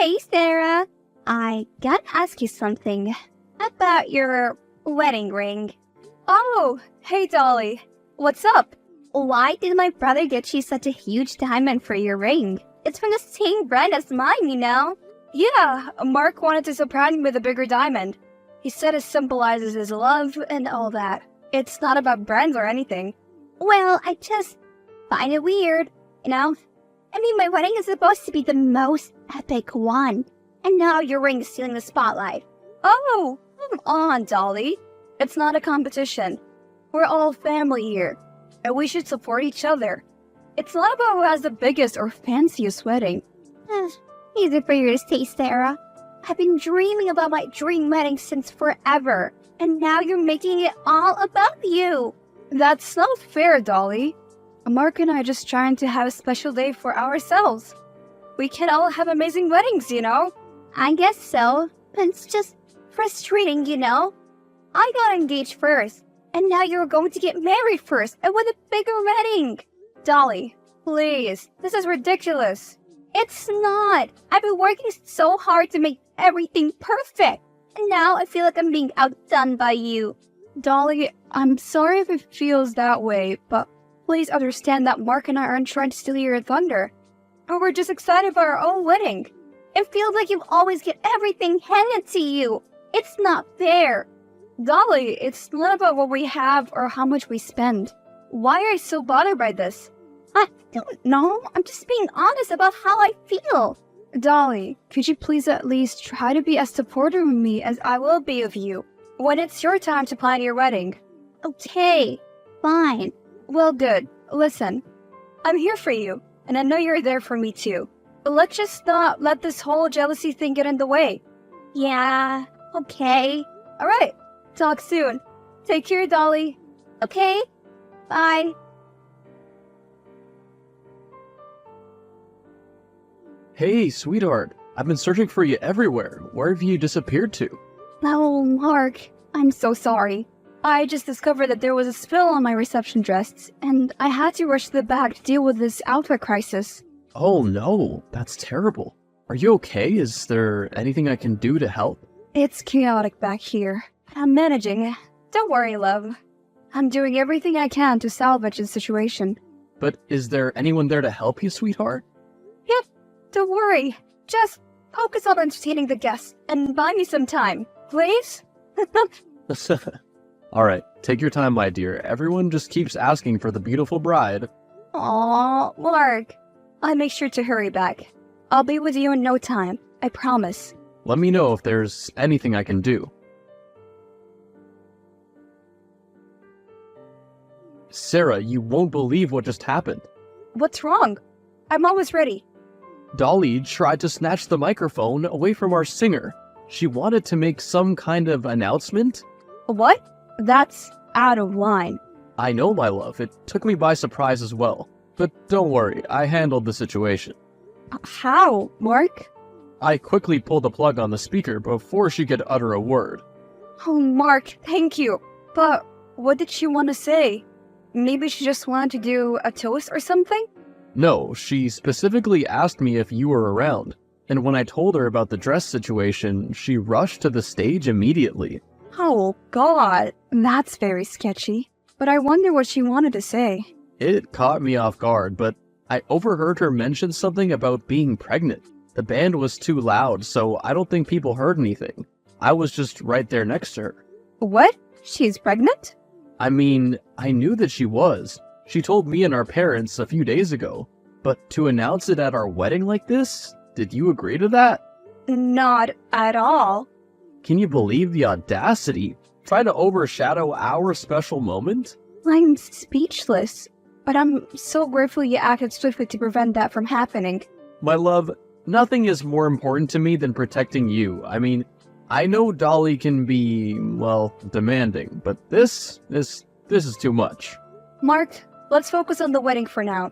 Hey, Sarah. I gotta ask you something about your wedding ring. Oh, hey Dolly. What's up? Why did my brother get you such a huge diamond for your ring? It's from the same brand as mine, you know? Yeah, Mark wanted to surprise me with a bigger diamond. He said it symbolizes his love and all that. It's not about brands or anything. Well, I just find it weird, you know? I mean, my wedding is supposed to be the most epic one. And now your ring is stealing the spotlight. Oh, come on, Dolly. It's not a competition. We're all family here, and we should support each other. It's not about who has the biggest or fanciest wedding. Easy for you to say, Sarah. I've been dreaming about my dream wedding since forever, and now you're making it all about you. That's not fair, Dolly. Mark and I are just trying to have a special day for ourselves. We can all have amazing weddings, you know? I guess so, but it's just frustrating, you know? I got engaged first, and now you're going to get married first, and with a bigger wedding. Dolly, please, this is ridiculous. It's not. I've been working so hard to make everything perfect, and now I feel like I'm being outdone by you. Dolly, I'm sorry if it feels that way, but please understand that Mark and I aren't trying to steal your thunder. Or we're just excited about our own wedding. It feels like you always get everything handed to you. It's not fair. Dolly, it's not about what we have or how much we spend. Why are you so bothered by this? I don't know. I'm just being honest about how I feel. Dolly, could you please at least try to be as supportive of me as I will be of you when it's your time to plan your wedding? Okay, fine. Well, good. Listen, I'm here for you, and I know you're there for me too. But let's just not let this whole jealousy thing get in the way. Yeah, okay. Alright, talk soon. Take care, Dolly. Okay, bye. Hey, sweetheart. I've been searching for you everywhere. Where have you disappeared to? Oh, Mark, I'm so sorry. I just discovered that there was a spill on my reception dress, and I had to rush to the back to deal with this outfit crisis. Oh no, that's terrible. Are you okay? Is there anything I can do to help? It's chaotic back here. I'm managing. Don't worry, love. I'm doing everything I can to salvage the situation. But is there anyone there to help you, sweetheart? Yep, don't worry. Just focus on entertaining the guests and buy me some time, please? Alright, take your time, my dear. Everyone just keeps asking for the beautiful bride. Aw, Mark. I'll make sure to hurry back. I'll be with you in no time, I promise. Let me know if there's anything I can do. Sarah, you won't believe what just happened. What's wrong? I'm always ready. Dolly tried to snatch the microphone away from our singer. She wanted to make some kind of announcement. What? That's out of line. I know, my love. It took me by surprise as well. But don't worry, I handled the situation. How, Mark? I quickly pulled the plug on the speaker before she could utter a word. Oh, Mark, thank you. But what did she want to say? Maybe she just wanted to do a toast or something? No, she specifically asked me if you were around. And when I told her about the dress situation, she rushed to the stage immediately. Oh, God. That's very sketchy. But I wonder what she wanted to say. It caught me off guard, but I overheard her mention something about being pregnant. The band was too loud, so I don't think people heard anything. I was just right there next to her. What? She's pregnant? I mean, I knew that she was. She told me and our parents a few days ago. But to announce it at our wedding like this? Did you agree to that? Not at all. Can you believe the audacity? Trying to overshadow our special moment? I'm speechless. But I'm so grateful you acted swiftly to prevent that from happening. My love, nothing is more important to me than protecting you. I mean, I know Dolly can be, well, demanding, but this is too much. Mark, let's focus on the wedding for now.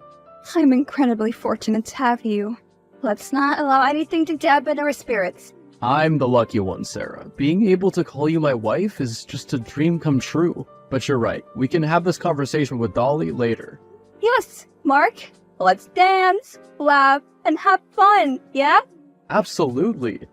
I'm incredibly fortunate to have you. Let's not allow anything to dampen our spirits. I'm the lucky one, Sarah. Being able to call you my wife is just a dream come true. But you're right, we can have this conversation with Dolly later. Yes, Mark. Let's dance, laugh, and have fun, yeah? Absolutely.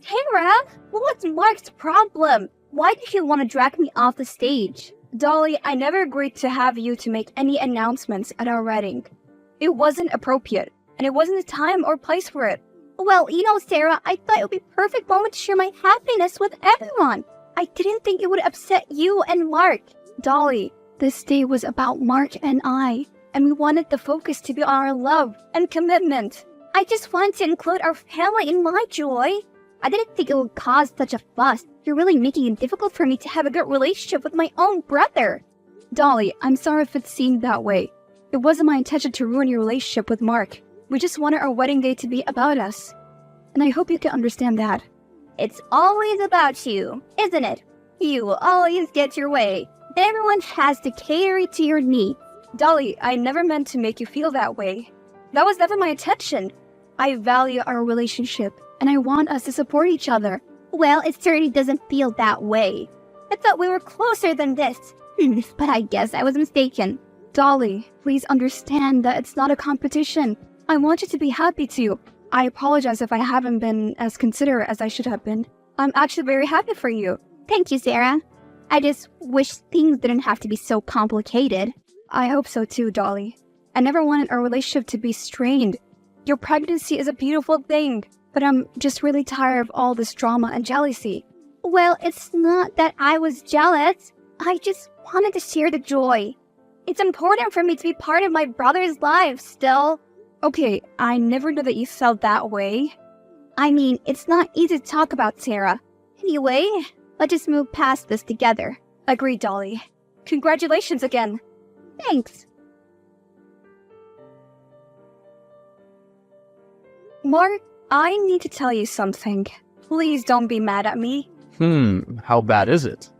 Tara, what's Mark's problem? Why did he want to drag me off the stage? Dolly, I never agreed to have you to make any announcements at our wedding. It wasn't appropriate, and it wasn't the time or place for it. Well, Sarah, I thought it would be a perfect moment to share my happiness with everyone. I didn't think it would upset you and Mark. Dolly, this day was about Mark and I, and we wanted the focus to be on our love and commitment. I just wanted to include our family in my joy. I didn't think it would cause such a fuss. You're really making it difficult for me to have a good relationship with my own brother. Dolly, I'm sorry if it seemed that way. It wasn't my intention to ruin your relationship with Mark. We just wanted our wedding day to be about us. And I hope you can understand that. It's always about you, isn't it? You will always get your way. Everyone has to cater to your needs. Dolly, I never meant to make you feel that way. That was never my intention. I value our relationship, and I want us to support each other. Well, it certainly doesn't feel that way. I thought we were closer than this. But I guess I was mistaken. Dolly, please understand that it's not a competition. I want you to be happy too. I apologize if I haven't been as considerate as I should have been. I'm actually very happy for you. Thank you, Sarah. I just wish things didn't have to be so complicated. I hope so too, Dolly. I never wanted our relationship to be strained. Your pregnancy is a beautiful thing, but I'm just really tired of all this drama and jealousy. Well, it's not that I was jealous. I just wanted to share the joy. It's important for me to be part of my brother's life still. Okay, I never knew that you felt that way. I mean, it's not easy to talk about, Sarah. Anyway, let's just move past this together. Agreed, Dolly. Congratulations again. Thanks. Mark, I need to tell you something. Please don't be mad at me. How bad is it?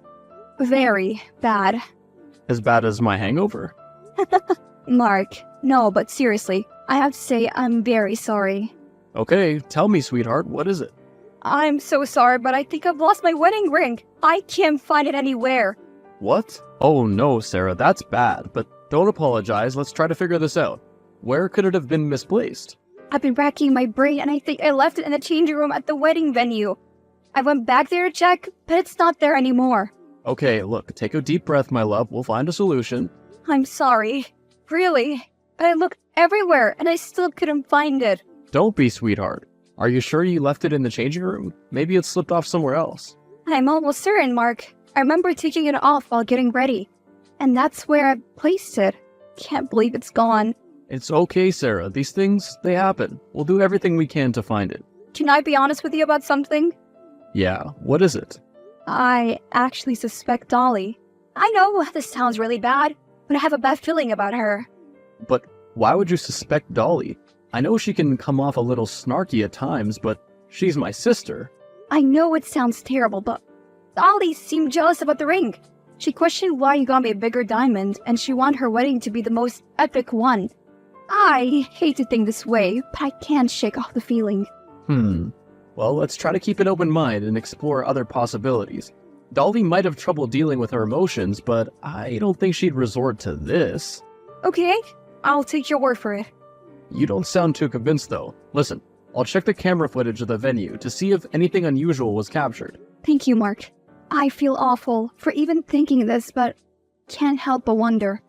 Very bad. As bad as my hangover? Mark, no, but seriously, I have to say I'm very sorry. Okay, tell me, sweetheart, what is it? I'm so sorry, but I think I've lost my wedding ring. I can't find it anywhere. What? Oh no, Sarah, that's bad, but don't apologize, let's try to figure this out. Where could it have been misplaced? I've been racking my brain and I think I left it in the changing room at the wedding venue. I went back there to check, but it's not there anymore. Okay, look, take a deep breath, my love, we'll find a solution. I'm sorry. Really. But I looked everywhere and I still couldn't find it. Don't be, sweetheart. Are you sure you left it in the changing room? Maybe it slipped off somewhere else. I'm almost certain, Mark. I remember taking it off while getting ready. And that's where I placed it. Can't believe it's gone. It's okay, Sarah. These things, they happen. We'll do everything we can to find it. Can I be honest with you about something? Yeah, what is it? I actually suspect Dolly. I know this sounds really bad, but I have a bad feeling about her. But why would you suspect Dolly? I know she can come off a little snarky at times, but she's my sister. I know it sounds terrible, but Dolly seemed jealous about the ring. She questioned why you got me a bigger diamond, and she wanted her wedding to be the most epic one. I hate to think this way, but I can't shake off the feeling. Well, let's try to keep an open mind and explore other possibilities. Dolly might have trouble dealing with her emotions, but I don't think she'd resort to this. Okay, I'll take your word for it. You don't sound too convinced, though. Listen, I'll check the camera footage of the venue to see if anything unusual was captured. Thank you, Mark. I feel awful for even thinking this, but can't help but wonder.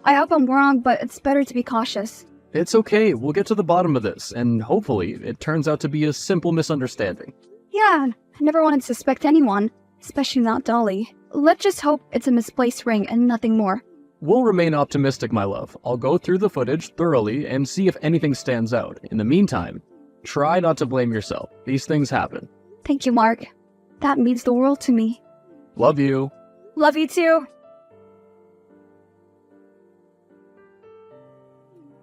I hope I'm wrong, but it's better to be cautious. It's okay, we'll get to the bottom of this, and hopefully it turns out to be a simple misunderstanding. Yeah, I never wanted to suspect anyone, especially not Dolly. Let's just hope it's a misplaced ring and nothing more. We'll remain optimistic, my love. I'll go through the footage thoroughly and see if anything stands out. In the meantime, try not to blame yourself. These things happen. Thank you, Mark. That means the world to me. Love you. Love you too.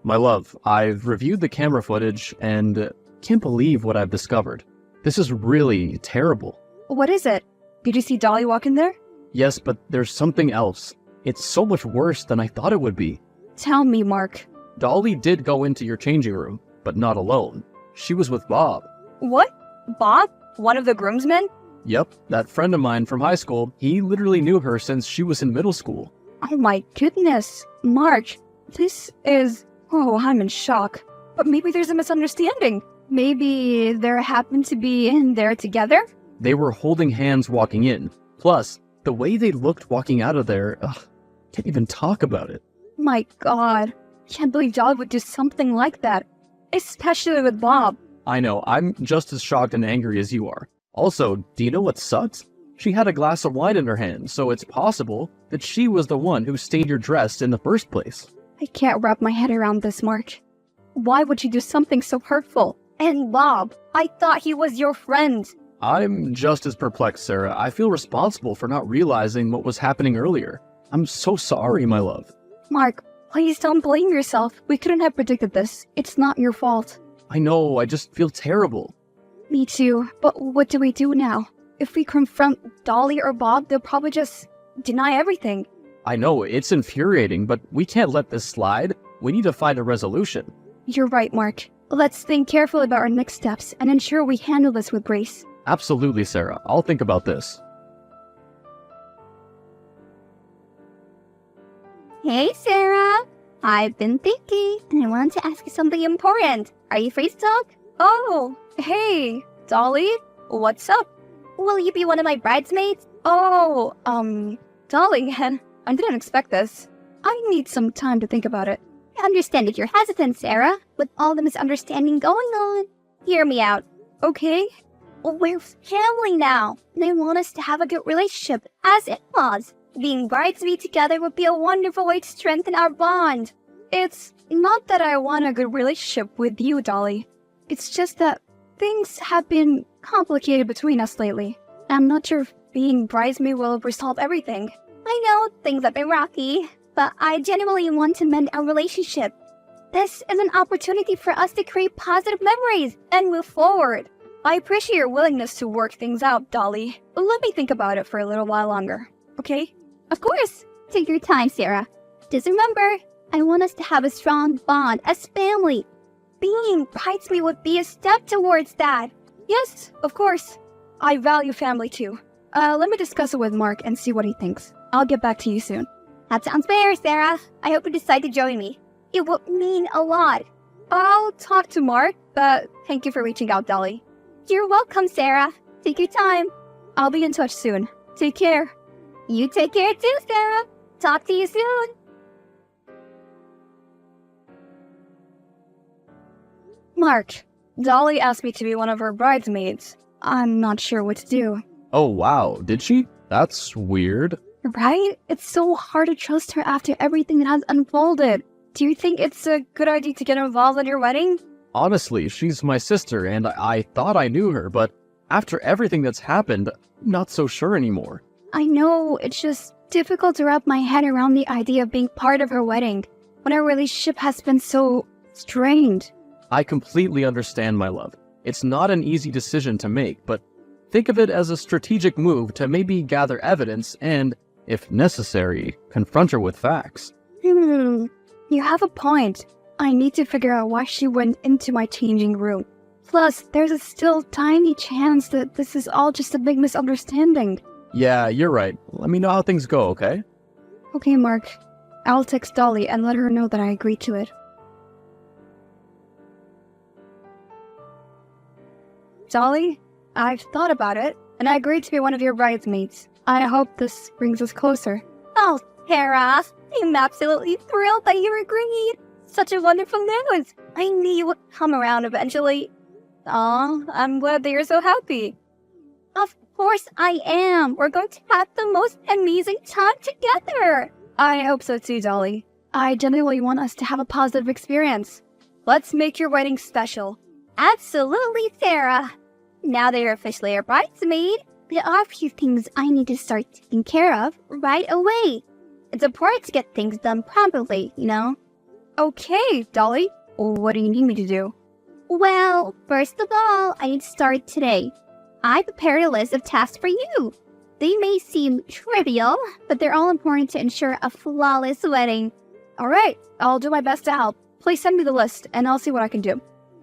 My love, I've reviewed the camera footage and can't believe what I've discovered. This is really terrible. What is it? Did you see Dolly walk in there? Yes, but there's something else. It's so much worse than I thought it would be. Tell me, Mark. Dolly did go into your changing room, but not alone. She was with Bob. What? Bob? One of the groomsmen? Yep, that friend of mine from high school. He literally knew her since she was in middle school. Oh my goodness. Mark, This is... Oh, I'm in shock. But maybe there's a misunderstanding. Maybe they happened to be in there together? They were holding hands walking in. Plus, the way they looked walking out of there, can't even talk about it. My god. Can't believe Dolly would do something like that. Especially with Bob. I know, I'm just as shocked and angry as you are. Also, do you know what sucks? She had a glass of wine in her hand, so it's possible that she was the one who stained your dress in the first place. I can't wrap my head around this, Mark. Why would you do something so hurtful? And Bob, I thought he was your friend. I'm just as perplexed, Sarah. I feel responsible for not realizing what was happening earlier. I'm so sorry, my love. Mark, please don't blame yourself. We couldn't have predicted this. It's not your fault. I know, I just feel terrible. Me too, but what do we do now? If we confront Dolly or Bob, they'll probably just deny everything. I know, it's infuriating, but we can't let this slide. We need to find a resolution. You're right, Mark. Let's think carefully about our next steps and ensure we handle this with grace. Absolutely, Sarah. I'll think about this. Hey, Sarah. I've been thinking, and I wanted to ask you something important. Are you free to talk? Oh, hey, Dolly, what's up? Will you be one of my bridesmaids? Oh, Dolly, I didn't expect this. I need some time to think about it. I understand if you're hesitant, Sarah, with all the misunderstanding going on. Hear me out. Okay. We're family now, and I want us to have a good relationship as in-laws. Being bridesmaids together would be a wonderful way to strengthen our bond. It's not that I want a good relationship with you, Dolly. It's just that things have been complicated between us lately. I'm not sure if being bridesmaid will resolve everything. I know things have been rocky, but I genuinely want to mend our relationship. This is an opportunity for us to create positive memories and move forward. I appreciate your willingness to work things out, Dolly. Let me think about it for a little while longer, okay? Of course. Take your time, Sarah. Just remember, I want us to have a strong bond as family. Being bridesmaid would be a step towards that. Yes, of course. I value family too. Let me discuss it with Mark and see what he thinks. I'll get back to you soon. That sounds fair, Sarah. I hope you decide to join me. It would mean a lot. I'll talk to Mark, but thank you for reaching out, Dolly. You're welcome, Sarah. Take your time. I'll be in touch soon. Take care. You take care too, Sarah. Talk to you soon. Mark, Dolly asked me to be one of her bridesmaids. I'm not sure what to do. Oh, wow. Did she? That's weird. Right? It's so hard to trust her after everything that has unfolded. Do you think it's a good idea to get involved in your wedding? Honestly, she's my sister, and I thought I knew her, but after everything that's happened, I'm not so sure anymore. I know, it's just difficult to wrap my head around the idea of being part of her wedding when our relationship has been so strained. I completely understand, my love. It's not an easy decision to make, but think of it as a strategic move to maybe gather evidence and, if necessary, confront her with facts. You have a point. I need to figure out why she went into my changing room. Plus, there's a still tiny chance that this is all just a big misunderstanding. Yeah, you're right. Let me know how things go, okay? Okay, Mark. I'll text Dolly and let her know that I agreed to it. Dolly, I've thought about it, and I agreed to be one of your bridesmaids. I hope this brings us closer. Oh, Sarah, I'm absolutely thrilled that you agreed. Such a wonderful news. I knew you would come around eventually. Aw, I'm glad that you're so happy. Of course I am. We're going to have the most amazing time together. I hope so too, Dolly. I genuinely want us to have a positive experience. Let's make your wedding special. Absolutely, Sarah. Now that you're officially a bridesmaid, there are a few things I need to start taking care of right away. It's important to get things done properly, you know? Okay, Dolly. What do you need me to do? Well, first of all, I need to start today. I prepared a list of tasks for you. They may seem trivial, but they're all important to ensure a flawless wedding. Alright, I'll do my best to help. Please send me the list, and I'll see what I can do.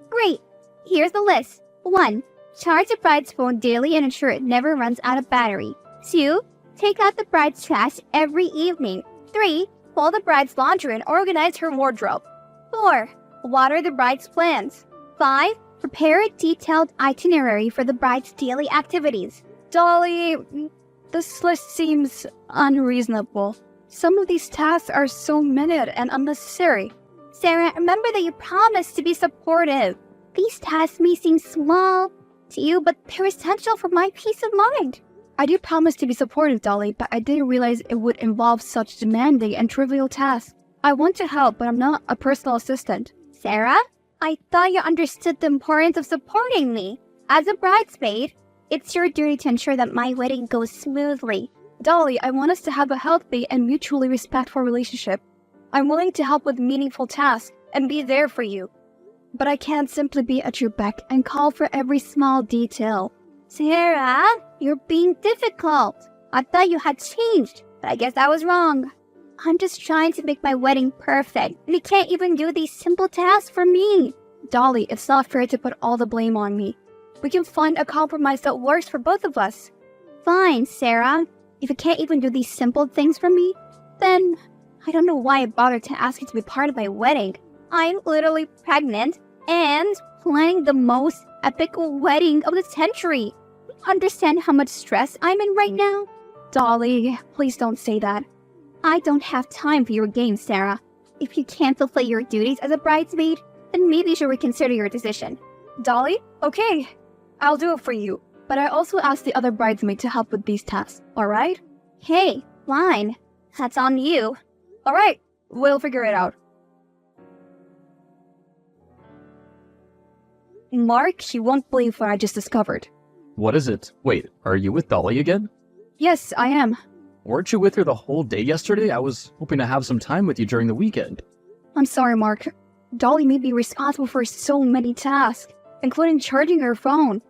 Great. Here's the list. 1. Charge the bride's phone daily and ensure it never runs out of battery. 2. Take out the bride's trash every evening. 3. Fold the bride's laundry and organize her wardrobe. 4. Water the bride's plants. 5. Prepare a detailed itinerary for the bride's daily activities. Dolly, this list seems unreasonable. Some of these tasks are so minute and unnecessary. Sarah, remember that you promised to be supportive. These tasks may seem small to you, but they're essential for my peace of mind. I did promise to be supportive, Dolly, but I didn't realize it would involve such demanding and trivial tasks. I want to help, but I'm not a personal assistant. Sarah, I thought you understood the importance of supporting me. As a bridesmaid, it's your duty to ensure that my wedding goes smoothly. Dolly, I want us to have a healthy and mutually respectful relationship. I'm willing to help with meaningful tasks and be there for you. But I can't simply be at your beck and call for every small detail. Sarah, you're being difficult. I thought you had changed, but I guess I was wrong. I'm just trying to make my wedding perfect, and you can't even do these simple tasks for me. Dolly, it's not fair to put all the blame on me. We can find a compromise that works for both of us. Fine, Sarah. If you can't even do these simple things for me, then I don't know why I bothered to ask you to be part of my wedding. I'm literally pregnant and planning the most epic wedding of the century. Understand how much stress I'm in right now? Dolly, please don't say that. I don't have time for your games, Sarah. If you can't fulfill your duties as a bridesmaid, then maybe you should reconsider your decision. Dolly, okay, I'll do it for you. But I also asked the other bridesmaid to help with these tasks, alright? Hey, fine. That's on you. Alright, we'll figure it out. Mark, you won't believe what I just discovered. What is it? Wait, are you with Dolly again? Yes, I am. Weren't you with her the whole day yesterday? I was hoping to have some time with you during the weekend. I'm sorry, Mark. Dolly may be responsible for so many tasks, including charging her phone.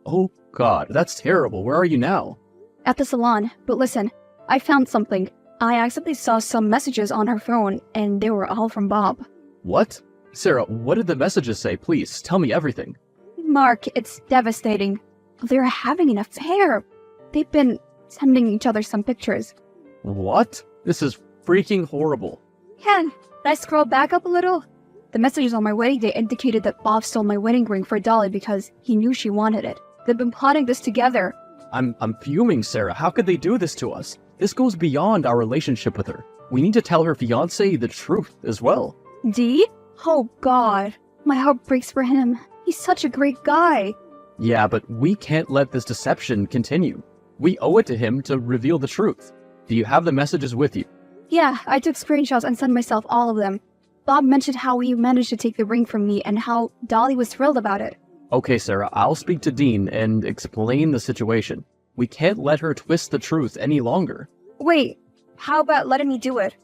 Oh God, that's terrible. Where are you now? At the salon, but listen, I found something. I accidentally saw some messages on her phone, and they were all from Bob. What? Sarah, what did the messages say? Please, tell me everything. Mark, it's devastating. They're having an affair. They've been sending each other some pictures. What? This is freaking horrible. Can I scroll back up a little? The messages on my wedding day indicated that Bob stole my wedding ring for Dolly because he knew she wanted it. They've been plotting this together. I'm fuming, Sarah. How could they do this to us? This goes beyond our relationship with her. We need to tell her fiancé the truth as well. Dee? Oh God. My heart breaks for him. He's such a great guy. Yeah, but we can't let this deception continue. We owe it to him to reveal the truth. Do you have the messages with you? Yeah, I took screenshots and sent myself all of them. Bob mentioned how he managed to take the ring from me and how Dolly was thrilled about it. Okay, Sarah, I'll speak to Dean and explain the situation. We can't let her twist the truth any longer. Wait, how about letting me do it?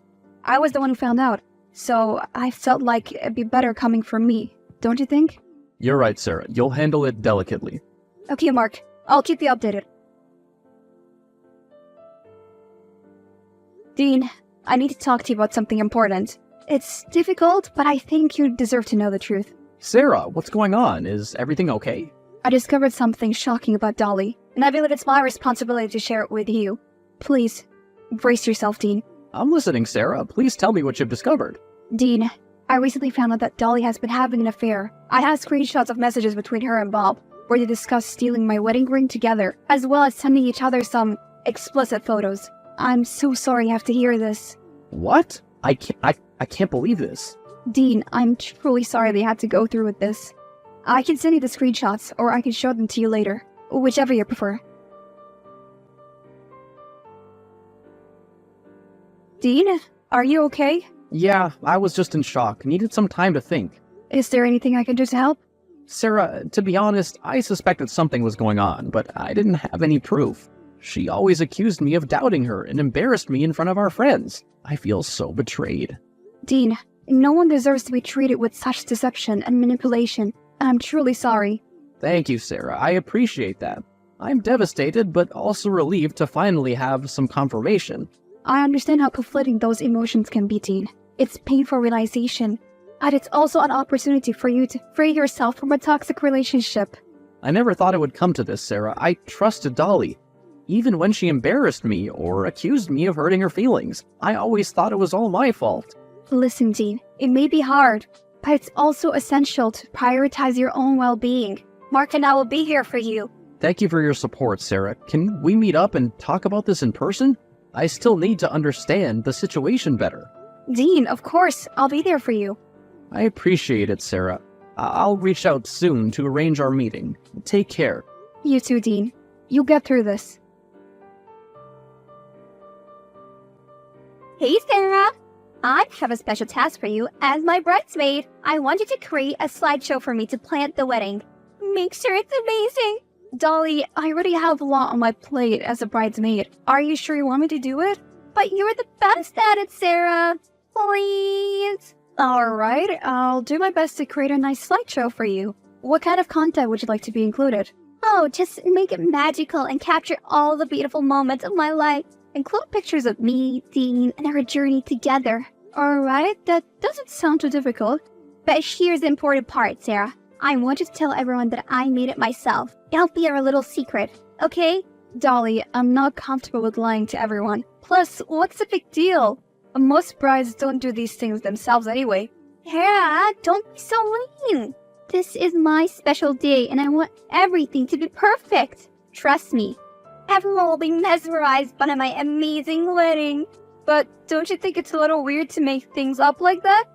I was the one who found out, so I felt like it'd be better coming from me, don't you think? You're right, Sarah. You'll handle it delicately. Okay, Mark. I'll keep you updated. Dean, I need to talk to you about something important. It's difficult, but I think you deserve to know the truth. Sarah, what's going on? Is everything okay? I discovered something shocking about Dolly, and I believe it's my responsibility to share it with you. Please, brace yourself, Dean. I'm listening, Sarah. Please tell me what you've discovered. Dean, I recently found out that Dolly has been having an affair. I have screenshots of messages between her and Bob, where they discuss stealing my wedding ring together, as well as sending each other some explicit photos. I'm so sorry you have to hear this. What? I can't believe this. Dean, I'm truly sorry they had to go through with this. I can send you the screenshots, or I can show them to you later, whichever you prefer. Dean, are you okay? Yeah, I was just in shock. Needed some time to think. Is there anything I can do to help? Sarah, to be honest, I suspected something was going on, but I didn't have any proof. She always accused me of doubting her and embarrassed me in front of our friends. I feel so betrayed. Dean, no one deserves to be treated with such deception and manipulation, and I'm truly sorry. Thank you, Sarah. I appreciate that. I'm devastated, but also relieved to finally have some confirmation. I understand how conflicting those emotions can be, Dean. It's painful realization, and it's also an opportunity for you to free yourself from a toxic relationship. I never thought it would come to this, Sarah. I trusted Dolly. Even when she embarrassed me or accused me of hurting her feelings, I always thought it was all my fault. Listen, Dean, it may be hard, but it's also essential to prioritize your own well-being. Mark and I will be here for you. Thank you for your support, Sarah. Can we meet up and talk about this in person? I still need to understand the situation better. Dean, of course, I'll be there for you. I appreciate it, Sarah. I'll reach out soon to arrange our meeting. Take care. You too, Dean. You'll get through this. Hey, Sarah! I have a special task for you as my bridesmaid. I want you to create a slideshow for me to plan at the wedding. Make sure it's amazing. Dolly, I already have a lot on my plate as a bridesmaid. Are you sure you want me to do it? But you're the best at it, Sarah. Please. Alright, I'll do my best to create a nice slideshow for you. What kind of content would you like to be included? Oh, just make it magical and capture all the beautiful moments of my life. Include pictures of me, Dean, and our journey together. Alright, that doesn't sound too difficult. But here's the important part, Sarah. I want you to tell everyone that I made it myself. It'll be our little secret, okay? Dolly, I'm not comfortable with lying to everyone. Plus, what's the big deal? Most brides don't do these things themselves anyway. Sarah, don't be so mean. This is my special day and I want everything to be perfect. Trust me. Everyone will be mesmerized by my amazing wedding. But don't you think it's a little weird to make things up like that?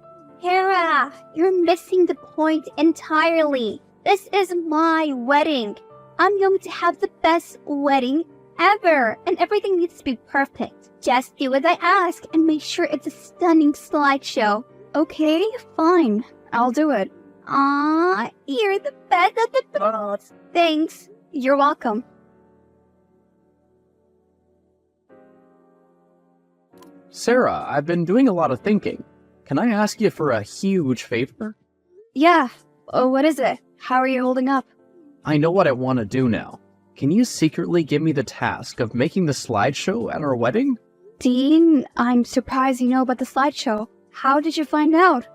Sarah, you're missing the point entirely. This is my wedding. I'm going to have the best wedding ever, and everything needs to be perfect. Just do as I ask and make sure it's a stunning slideshow. Okay, fine. I'll do it. Aw, you're the best at the best. Thanks. You're welcome. Sarah, I've been doing a lot of thinking. Can I ask you for a huge favor? Yeah. What is it? How are you holding up? I know what I want to do now. Can you secretly give me the task of making the slideshow at our wedding? Dean, I'm surprised you know about the slideshow. How did you find out?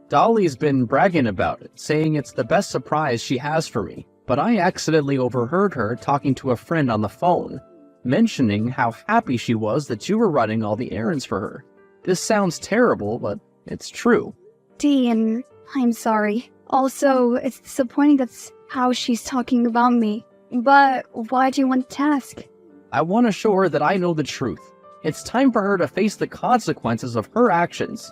Dolly's been bragging about it, saying it's the best surprise she has for me. But I accidentally overheard her talking to a friend on the phone, mentioning how happy she was that you were running all the errands for her. This sounds terrible, but it's true. Dean, I'm sorry. Also, it's disappointing that's how she's talking about me. But why do you want the task? I want to show her that I know the truth. It's time for her to face the consequences of her actions.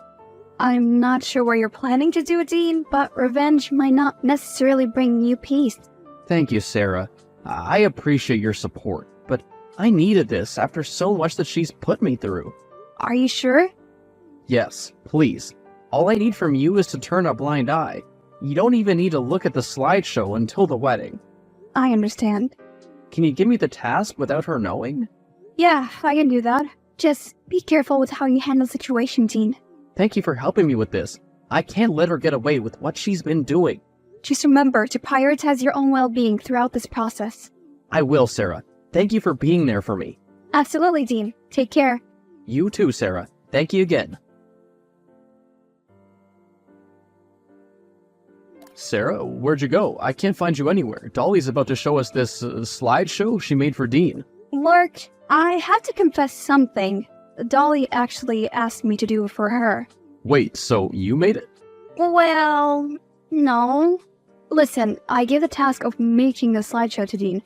I'm not sure what you're planning to do, Dean, but revenge might not necessarily bring you peace. Thank you, Sarah. I appreciate your support, but I needed this after so much that she's put me through. Are you sure? Yes, please. All I need from you is to turn a blind eye. You don't even need to look at the slideshow until the wedding. I understand. Can you give me the task without her knowing? Yeah, I can do that. Just be careful with how you handle the situation, Dean. Thank you for helping me with this. I can't let her get away with what she's been doing. Just remember to prioritize your own well-being throughout this process. I will, Sarah. Thank you for being there for me. Absolutely, Dean. Take care. You too, Sarah. Thank you again. Sarah, where'd you go? I can't find you anywhere. Dolly's about to show us this slideshow she made for Dean. Mark, I have to confess something. Dolly actually asked me to do it for her. Wait, so you made it? Well, no. Listen, I gave the task of making the slideshow to Dean.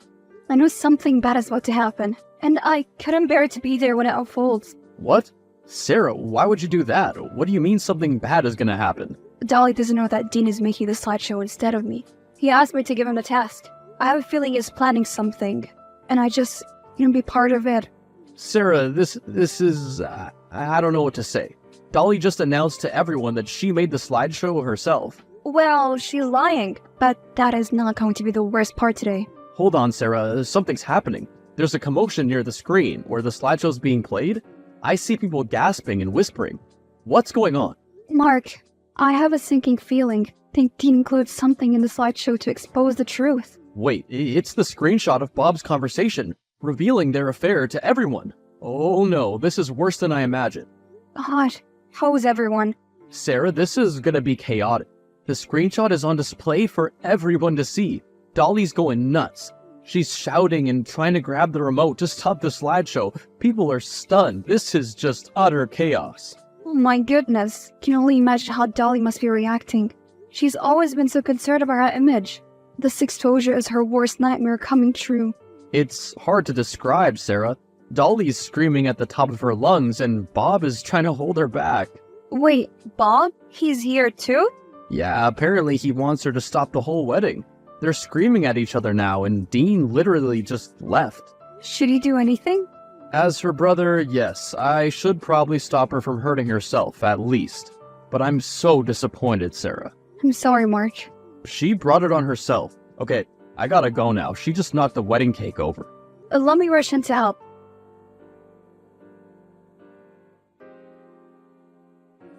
I know something bad is about to happen, and I couldn't bear to be there when it unfolds. What? Sarah, why would you do that? What do you mean something bad is gonna happen? Dolly doesn't know that Dean is making the slideshow instead of me. He asked me to give him the task. I have a feeling he's planning something, and I just want to be part of it. Sarah, this is... I don't know what to say. Dolly just announced to everyone that she made the slideshow herself. Well, she's lying, but that is not going to be the worst part today. Hold on, Sarah, something's happening. There's a commotion near the screen where the slideshow's being played. I see people gasping and whispering. What's going on? Mark, I have a sinking feeling. Think Dean includes something in the slideshow to expose the truth. Wait, it's the screenshot of Bob's conversation, revealing their affair to everyone. Oh no, this is worse than I imagined. God, how is everyone? Sarah, this is gonna be chaotic. The screenshot is on display for everyone to see. Dolly's going nuts. She's shouting and trying to grab the remote to stop the slideshow. People are stunned. This is just utter chaos. Oh my goodness. Can only imagine how Dolly must be reacting. She's always been so concerned about her image. This exposure is her worst nightmare coming true. It's hard to describe, Sarah. Dolly's screaming at the top of her lungs, and Bob is trying to hold her back. Wait, Bob? He's here too? Yeah, apparently he wants her to stop the whole wedding. They're screaming at each other now, and Dean literally just left. Should he do anything? As her brother, yes, I should probably stop her from hurting herself, at least. But I'm so disappointed, Sarah. I'm sorry, Mark. She brought it on herself. Okay, I gotta go now. She just knocked the wedding cake over. Let me rush in to help.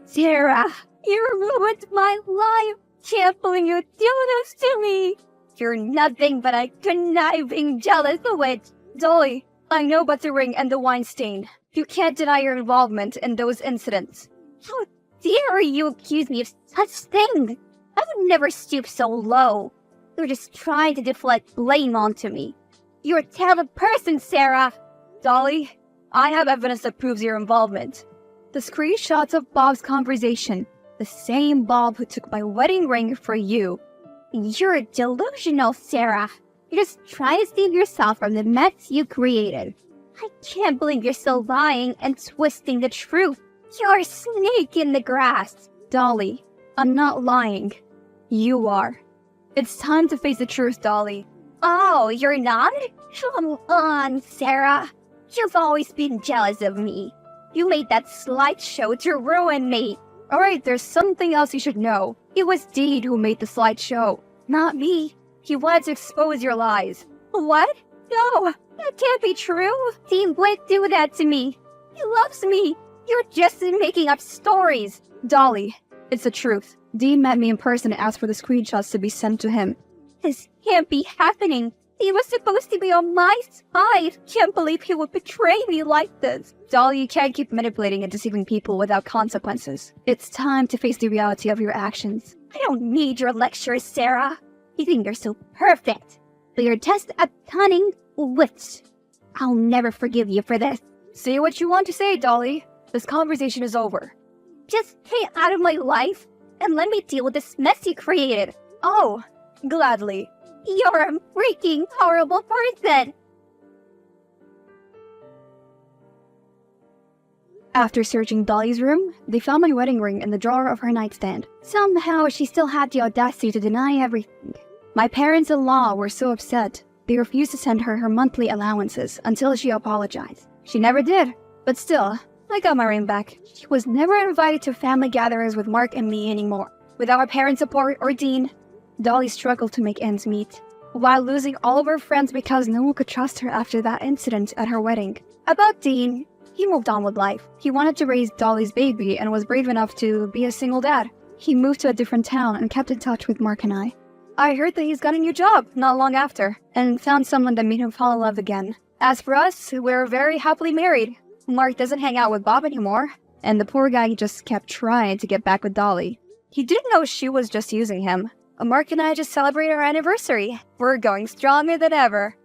Sarah, you ruined my life. Can't believe you do this to me. You're nothing but a conniving, jealous witch. Dolly, I know about the ring and the wine stain. You can't deny your involvement in those incidents. How dare you accuse me of such things? I would never stoop so low. You're just trying to deflect blame onto me. You're a terrible person, Sarah. Dolly, I have evidence that proves your involvement. The screenshots of Bob's conversation. The same Bob who took my wedding ring for you. You're delusional, Sarah. You're just trying to save yourself from the mess you created. I can't believe you're still lying and twisting the truth. You're a snake in the grass. Dolly, I'm not lying. You are. It's time to face the truth, Dolly. Oh, you're not? Come on, Sarah. You've always been jealous of me. You made that slideshow to ruin me. Alright, there's something else you should know. It was Dean who made the slideshow, not me. He wanted to expose your lies. What? No, that can't be true. Dean wouldn't do that to me. He loves me. You're just making up stories. Dolly, it's the truth. Dean met me in person and asked for the screenshots to be sent to him. This can't be happening. He was supposed to be on my side. Can't believe he would betray me like this. Dolly, you can't keep manipulating and deceiving people without consequences. It's time to face the reality of your actions. I don't need your lectures, Sarah. You think you're so perfect. But you're just a cunning witch. I'll never forgive you for this. Say what you want to say, Dolly. This conversation is over. Just stay out of my life and let me deal with this mess you created. Oh, gladly. You're a freaking horrible person. After searching Dolly's room, they found my wedding ring in the drawer of her nightstand. Somehow, she still had the audacity to deny everything. My parents-in-law were so upset, they refused to send her her monthly allowances until she apologized. She never did, but still, I got my ring back. She was never invited to family gatherings with Mark and me anymore. Without our parents' support or Dean, Dolly struggled to make ends meet, while losing all of her friends because no one could trust her after that incident at her wedding. About Dean, he moved on with life. He wanted to raise Dolly's baby and was brave enough to be a single dad. He moved to a different town and kept in touch with Mark and I. I heard that he's got a new job not long after, and found someone that made him fall in love again. As for us, we're very happily married. Mark doesn't hang out with Bob anymore, and the poor guy just kept trying to get back with Dolly. He didn't know she was just using him. Mark and I just celebrated our anniversary. We're going stronger than ever.